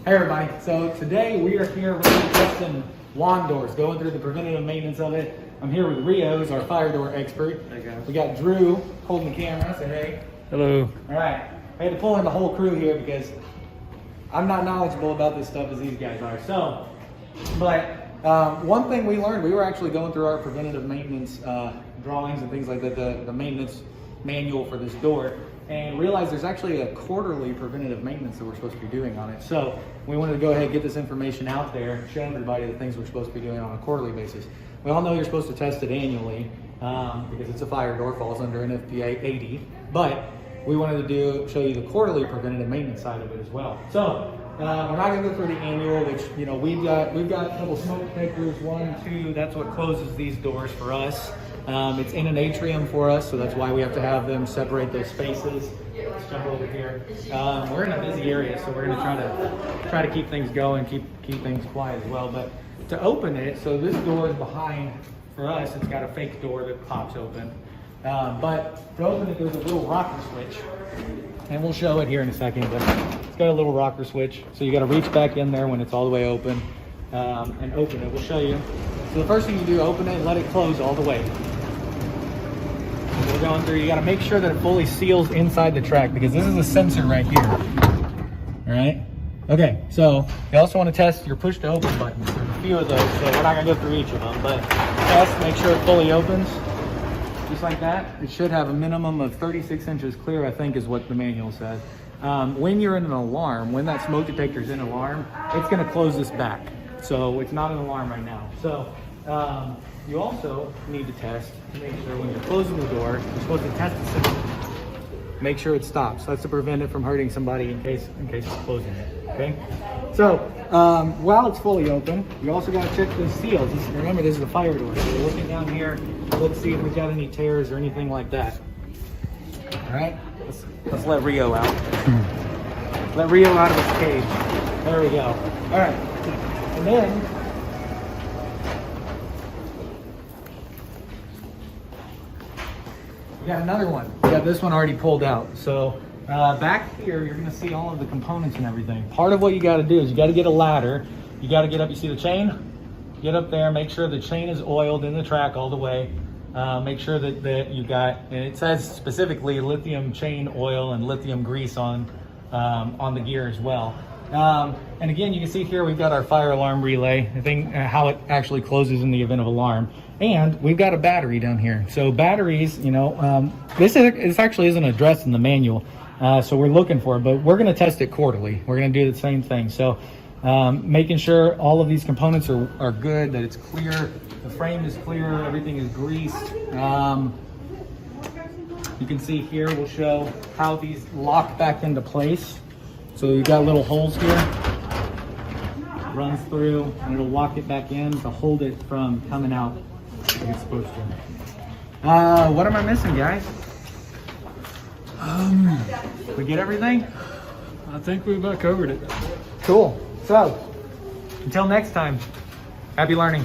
Hey everybody, so today we are here testing lawn doors, going through the preventative maintenance of it. I'm here with Reo, who's our fire door expert. Hey guys. We got Drew holding the camera, say hey. Hello. All right, I had to pull in the whole crew here because I'm not knowledgeable about this stuff as these guys are. So, but one thing we learned, we were actually going through our preventative maintenance drawings and things like that, the maintenance manual for this door, and realized there's actually a quarterly preventative maintenance that we're supposed to be doing on it. So we wanted to go ahead and get this information out there, show everybody the things we're supposed to be doing on a quarterly basis. We all know you're supposed to test it annually because it's a fire door, falls under NFPA 80, but we wanted to show you the quarterly preventative maintenance side of it as well. So we're not going to go through the annual, which, you know, we've got a couple smoke detectors, 1, 2, that's what closes these doors for us. It's in an atrium for us, so that's why we have to have them separate those spaces. Let's jump over here. We're in a busy area, so we're going to try to keep things going, keep things quiet as well. But to open it, so this door is behind for us. It's got a fake door that pops open. But to open it, there's a little rocker switch, and we'll show it here in a second. But it's got a little rocker switch, so you got to reach back in there when it's all the way open and open it. We'll show you. So the first thing you do, open it and let it close all the way. We're going through, you got to make sure that it fully seals inside the track because this is a sensor right here. All right. Okay. So you also want to test your push to open buttons. There's a few of those, so we're not going to go through each of them, but test, make sure it fully opens. Just like that. It should have a minimum of 36 inches clear, I think is what the manual says. When you're in an alarm, when that smoke detector is in alarm, it's going to close this back. So it's not an alarm right now. So you also need to test to make sure when you're closing the door, you're supposed to test the system. Make sure it stops. That's to prevent it from hurting somebody in case it's closing it. Okay. So while it's fully open, you also got to check the seals. Remember, this is a fire door. So we're looking down here. Let's see if we've got any tears or anything like that. All right. Let's let Reo out. Let Reo out of his cage. There we go. All right. And then we got another one. We got this one already pulled out. So back here, you're going to see all of the components and everything. Part of what you got to do is you got to get a ladder. You got to get up. You see the chain? Get up there. Make sure the chain is oiled in the track all the way. Make sure that you got, and it says specifically lithium chain oil and lithium grease on the gear as well. And again, you can see here we've got our fire alarm relay, I think how it actually closes in the event of alarm. And we've got a battery down here. So batteries, you know, this actually isn't addressed in the manual, so we're looking for it, but we're going to test it quarterly. We're going to do the same thing. So making sure all of these components are good, that it's clear, the frame is clear, everything is greased. You can see here, we'll show how these lock back into place. So you've got little holes here, runs through, and it'll lock it back in to hold it from coming out like it's supposed to. What am I missing, guys? We get everything? I think we about covered it. Cool. So, until next time, happy learning.